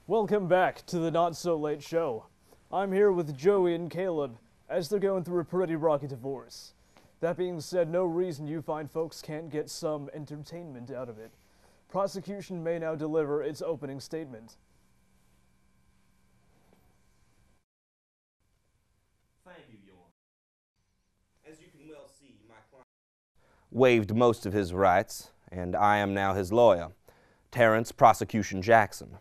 Welcome back to the Not So Late Show. I'm here with Joey and Caleb as they're going through a pretty rocky divorce. That being said, no reason you fine folks can't get some entertainment out of it. Prosecution may now deliver its opening statement. Thank you, Your Honor. As you can well see, my client waived most of his rights, and I am now his lawyer, Terrence Prosecution Jackson.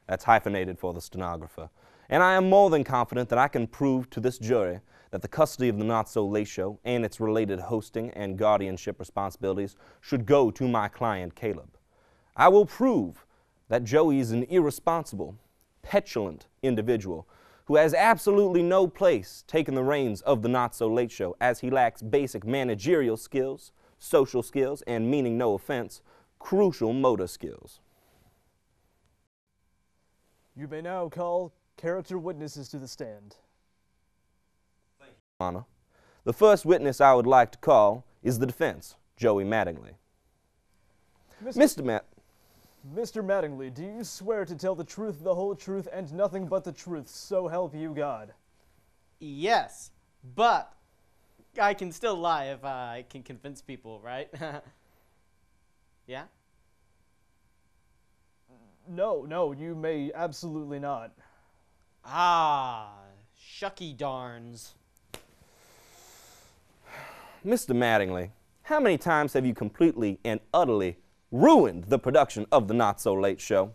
That's hyphenated for the stenographer. And I am more than confident that I can prove to this jury that the custody of the Not So Late Show and its related hosting and guardianship responsibilities should go to my client, Caleb. I will prove that Joey is an irresponsible, petulant individual who has absolutely no place taking the reins of the Not So Late Show, as he lacks basic managerial skills, social skills, and, meaning no offense, crucial motor skills. You may now call character witnesses to the stand. Thank you, Your Honor. The first witness I would like to call is the defense, Joey Mattingly. Mr. Mattingly, do you swear to tell the truth, the whole truth, and nothing but the truth, so help you God? Yes, but I can still lie if I can convince people, right? Yeah? No, you may absolutely not. Ah, shucky darns. Mr. Mattingly, how many times have you completely and utterly ruined the production of the Not So Late Show?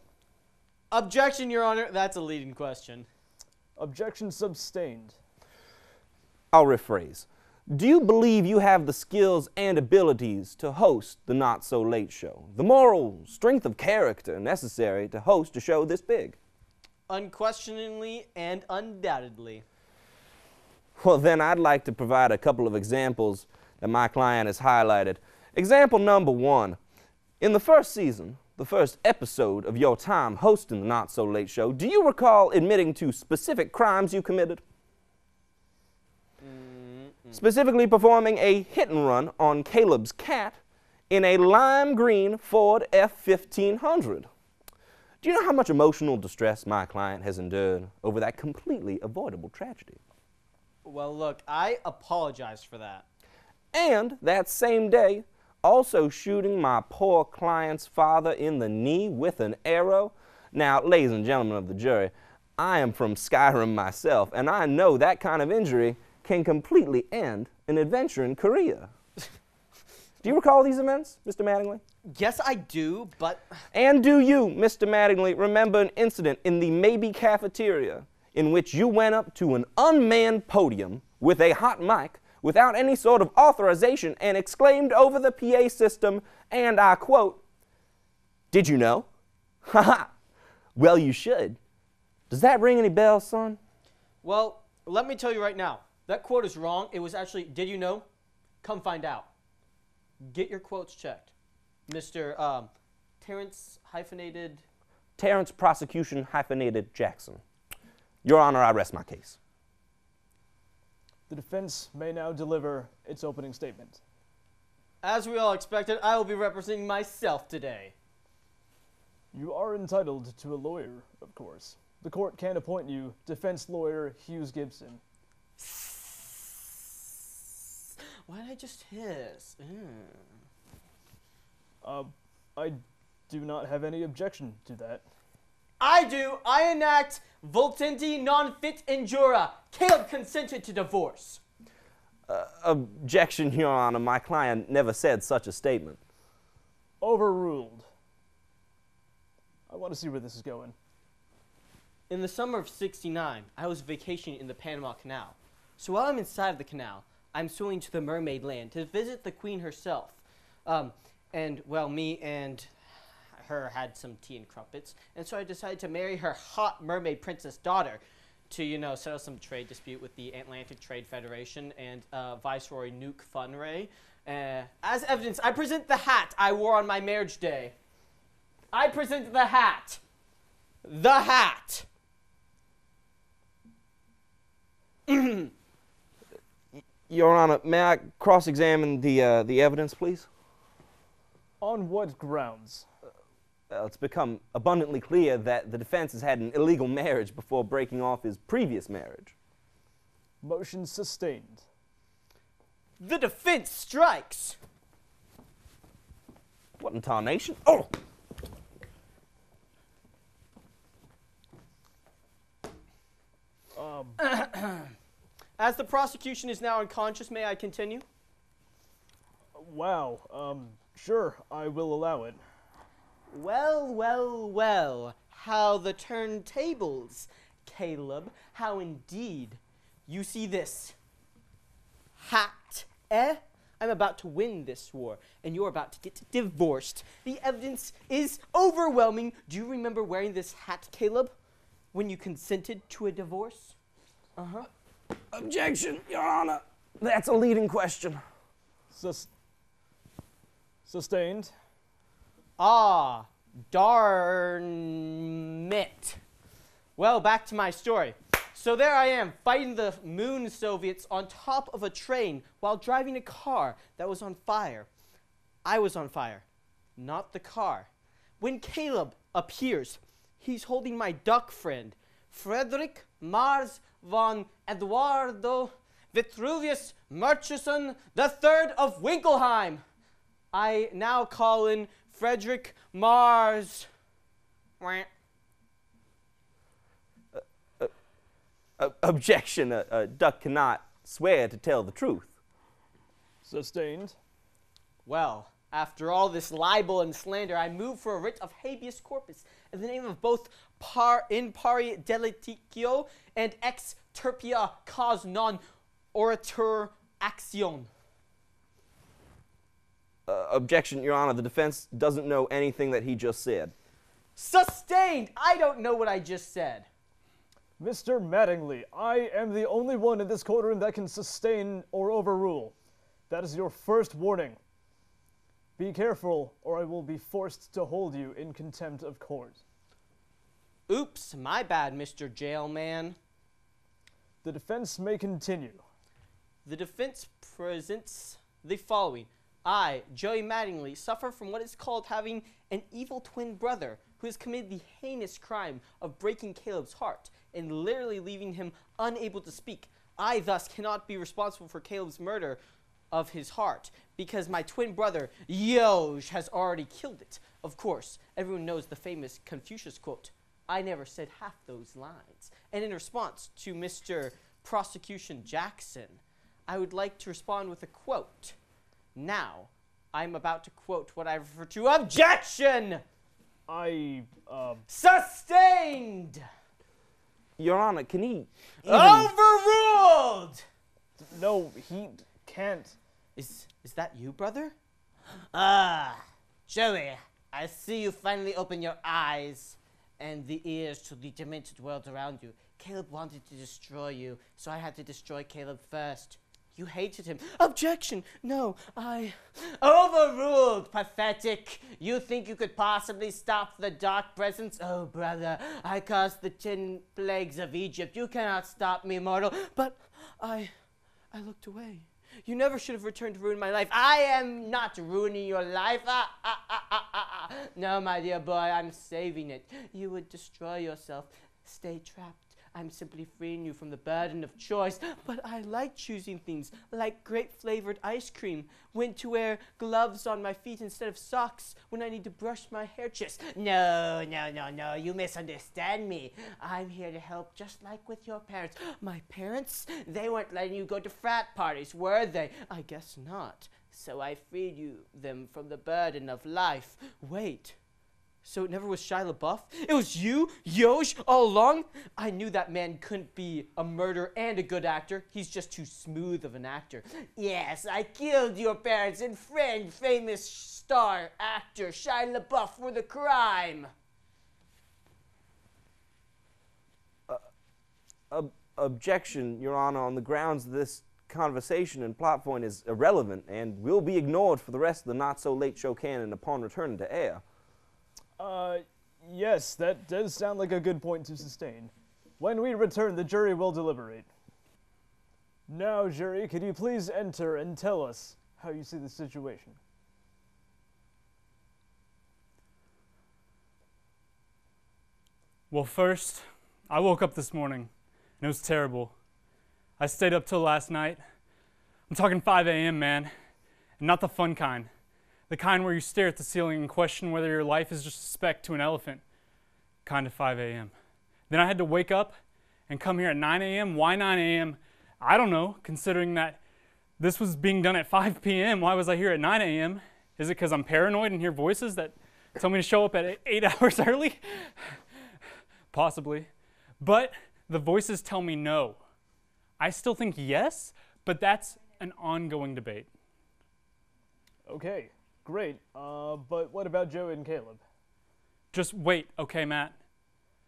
Objection, Your Honor. That's a leading question. Objection sustained. I'll rephrase. Do you believe you have the skills and abilities to host the Not So Late Show? The moral strength of character necessary to host a show this big? Unquestioningly and undoubtedly. Well, then I'd like to provide a couple of examples that my client has highlighted. Example number one. In the first season, the first episode of your time hosting the Not So Late Show, do you recall admitting to specific crimes you committed? Specifically performing a hit and run on Caleb's cat in a lime green Ford F-1500. Do you know how much emotional distress my client has endured over that completely avoidable tragedy? Well, look, I apologize for that. And that same day, also shooting my poor client's father in the knee with an arrow. Now, ladies and gentlemen of the jury, I am from Skyrim myself, and I know that kind of injury can completely end an adventure in Korea. Do you recall these events, Mr. Mattingly? Yes, I do, but... And do you, Mr. Mattingly, remember an incident in the Maybe cafeteria in which you went up to an unmanned podium with a hot mic without any sort of authorization and exclaimed over the PA system, and I quote, "Did you know?" Haha. Well, you should. Does that ring any bells, son? Well, let me tell you right now. That quote is wrong. It was actually, did you know? Come find out. Get your quotes checked. Mr. Terrence hyphenated... Terrence Prosecution hyphenated Jackson. Your Honor, I rest my case. The defense may now deliver its opening statement. As we all expected, I will be representing myself today. You are entitled to a lawyer, of course. The court can appoint you defense lawyer Hughes Gibson. Why did I just hiss? I do not have any objection to that. I do. I enact voltendi non fit injura. Caleb consented to divorce. Objection, Your Honor. My client never said such a statement. Overruled. I want to see where this is going. In the summer of '69, I was vacationing in the Panama Canal. So while I'm inside of the canal, I'm swimming to the mermaid land to visit the queen herself. And, well, me and her had some tea and crumpets, and so I decided to marry her hot mermaid princess daughter to, you know, settle some trade dispute with the Atlantic Trade Federation and Viceroy Nuke Funray. As evidence, I present the hat I wore on my marriage day. I present the hat. The hat. Your Honor, may I cross-examine the evidence, please? On what grounds? It's become abundantly clear that the defense has had an illegal marriage before breaking off his previous marriage. Motion sustained. The defense strikes. What in tarnation? Oh! As the prosecution is now unconscious, may I continue? Wow, sure, I will allow it. Well, well, well. How the turntables, Caleb. How indeed. You see this hat, eh? I'm about to win this war, and you're about to get divorced. The evidence is overwhelming. Do you remember wearing this hat, Caleb, when you consented to a divorce? Uh-huh. Objection, Your Honor. That's a leading question. Sustained. Ah, darn it. Well, back to my story. So there I am, fighting the Moon Soviets on top of a train while driving a car that was on fire. I was on fire, not the car. When Caleb appears, he's holding my duck friend, Frederick Mars von Eduardo Vitruvius Murchison III of Winkelheim. I now call in Frederick Mars. Objection, a duck cannot swear to tell the truth. Sustained. Well, after all this libel and slander, I move for a writ of habeas corpus in the name of both in pari delitio and ex terpia cause non orator action. Objection, Your Honor. The defense doesn't know anything that he just said. Sustained! I don't know what I just said. Mr. Mattingly, I am the only one in this courtroom that can sustain or overrule. That is your first warning. Be careful, or I will be forced to hold you in contempt of court. Oops, my bad, Mr. Jailman. The defense may continue. The defense presents the following. I, Joey Mattingly, suffer from what is called having an evil twin brother who has committed the heinous crime of breaking Caleb's heart and literally leaving him unable to speak. I thus cannot be responsible for Caleb's murder of his heart because my twin brother, Yoj, has already killed it. Of course, everyone knows the famous Confucius quote, I never said half those lines. And in response to Mr. Prosecution Jackson, I would like to respond with a quote. Now, I'm about to quote what I refer to objection! Sustained! Your Honor, can he Overruled! No, he can't. Is that you, brother? Ah, Joey, I see you finally open your eyes and the ears to the demented world around you. Caleb wanted to destroy you, so I had to destroy Caleb first. You hated him. Objection! No, I... Overruled, pathetic! You think you could possibly stop the dark presence? Oh, brother, I caused the 10 plagues of Egypt. You cannot stop me, mortal. But I looked away. You never should have returned to ruin my life. I am not ruining your life. No, my dear boy, I'm saving it. You would destroy yourself. Stay trapped. I'm simply freeing you from the burden of choice. But I like choosing things like grape-flavored ice cream, when to wear gloves on my feet instead of socks, when I need to brush my hair. Just no, you misunderstand me. I'm here to help just like with your parents. My parents? They weren't letting you go to frat parties, were they? I guess not. So I freed them from the burden of life. Wait. So it never was Shia LaBeouf? It was you, Yoj, all along? I knew that man couldn't be a murderer and a good actor. He's just too smooth of an actor. Yes, I killed your parents and friend, famous star actor Shia LaBeouf for the crime. Objection, Your Honor, on the grounds this conversation and plot point is irrelevant and will be ignored for the rest of the not-so-late show canon upon return to air. Yes, that does sound like a good point to sustain. When we return, the jury will deliberate. Now, jury, could you please enter and tell us how you see the situation? Well, first, I woke up this morning, and it was terrible. I stayed up till last night. I'm talking 5 a.m., man. And not the fun kind. The kind where you stare at the ceiling and question whether your life is just a speck to an elephant. Kind of 5 a.m. Then I had to wake up and come here at 9 a.m. Why 9 a.m.? I don't know, considering that this was being done at 5 p.m. Why was I here at 9 a.m.? Is it because I'm paranoid and hear voices that tell me to show up at 8 hours early? Possibly. But the voices tell me no. I still think yes, but that's an ongoing debate. Okay, great. But what about Joey and Caleb? Just wait, okay, Matt?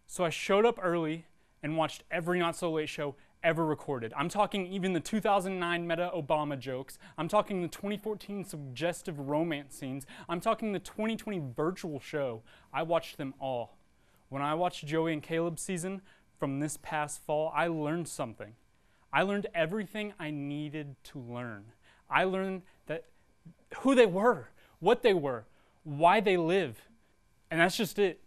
So I showed up early and watched every Not So Late show ever recorded. I'm talking even the 2009 Meta Obama jokes. I'm talking the 2014 suggestive romance scenes. I'm talking the 2020 virtual show. I watched them all. When I watched Joey and Caleb's season from this past fall, I learned something. I learned everything I needed to learn. I learned that who they were, what they were, why they live. And that's just it.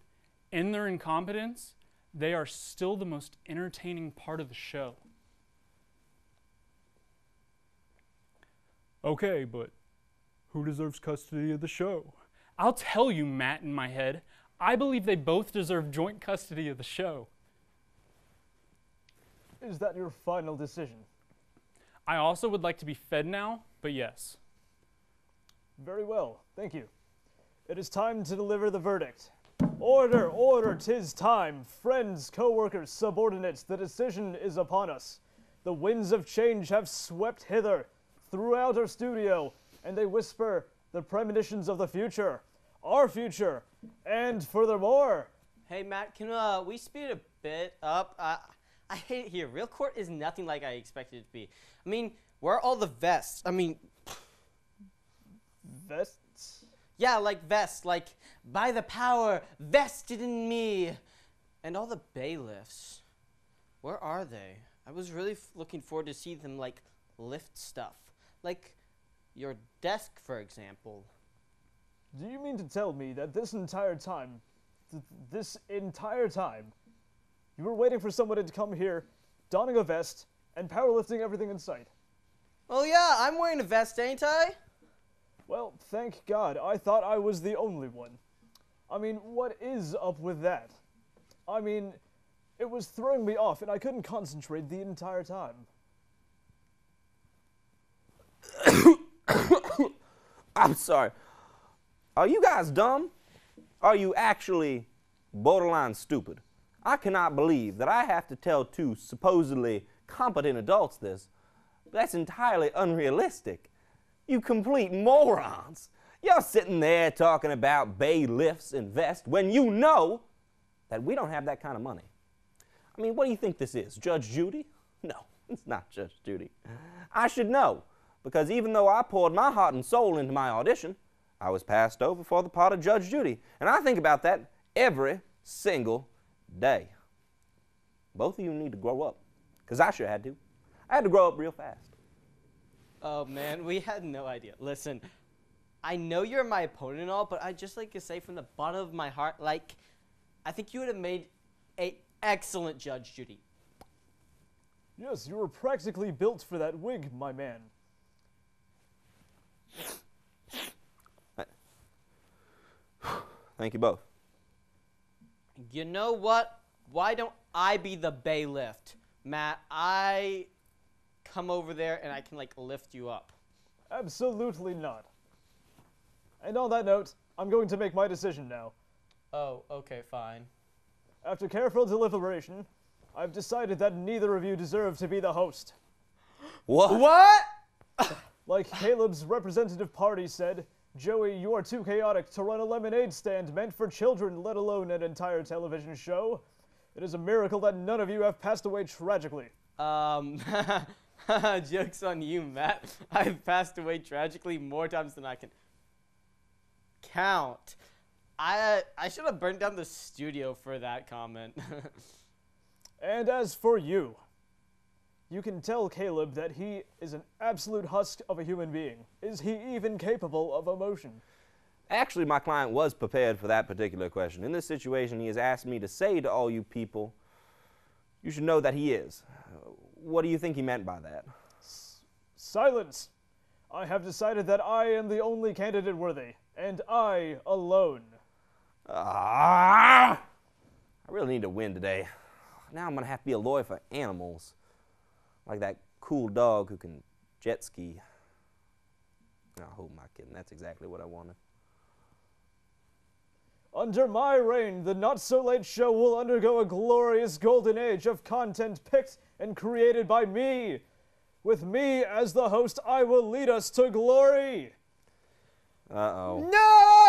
In their incompetence, they are still the most entertaining part of the show. Okay, but who deserves custody of the show? I'll tell you, Matt, in my head. I believe they both deserve joint custody of the show. Is that your final decision? I also would like to be fed now, but yes. Very well, thank you. It is time to deliver the verdict. Order, order, 'tis time. Friends, co-workers, subordinates, the decision is upon us. The winds of change have swept hither throughout our studio, and they whisper the premonitions of the future, our future, and furthermore. Hey, Matt, can we speed it a bit up? I hate it here. Real court is nothing like I expected it to be. I mean, where are all the vests? I mean... Vests? Yeah, like vests, like, by the power vested in me. And all the bailiffs. Where are they? I was really looking forward to see them, like, lift stuff. Like, your desk, for example. Do you mean to tell me that this entire time, you were waiting for somebody to come here, donning a vest, and powerlifting everything in sight? Oh yeah, I'm wearing a vest, ain't I? Well, thank God, I thought I was the only one. I mean, what is up with that? I mean, it was throwing me off and I couldn't concentrate the entire time. I'm sorry. Are you guys dumb? Are you actually borderline stupid? I cannot believe that I have to tell two supposedly competent adults this. That's entirely unrealistic. You complete morons. You're sitting there talking about bailiffs and vests when you know that we don't have that kind of money. I mean, what do you think this is, Judge Judy? No, it's not Judge Judy. I should know, because even though I poured my heart and soul into my audition, I was passed over for the part of Judge Judy. And I think about that every single day. Both of you need to grow up, because I sure had to. I had to grow up real fast. Oh man, we had no idea. Listen, I know you're my opponent and all, but I'd just like to say from the bottom of my heart, like, I think you would have made an excellent Judge Judy. Yes, you were practically built for that wig, my man. Thank you both. You know what? Why don't I be the bailiff? Matt, I come over there and I can, like, lift you up. Absolutely not. And on that note, I'm going to make my decision now. Oh, okay, fine. After careful deliberation, I've decided that neither of you deserve to be the host. What? What? Like Caleb's representative party said, Joey, you are too chaotic to run a lemonade stand meant for children, let alone an entire television show. It is a miracle that none of you have passed away tragically. Joke's on you, Matt. I've passed away tragically more times than I can count. I should have burned down the studio for that comment. And as for you, you can tell Caleb that he is an absolute husk of a human being. Is he even capable of emotion? Actually, my client was prepared for that particular question. In this situation, he has asked me to say to all you people, you should know that he is. What do you think he meant by that? Silence! I have decided that I am the only candidate worthy, and I alone. I really need to win today. Now I'm going to have to be a lawyer for animals. Like that cool dog who can jet ski. Oh, who am I kidding? That's exactly what I wanted. Under my reign, the Not So Late Show will undergo a glorious golden age of content picked and created by me. With me as the host, I will lead us to glory. Uh-oh. No!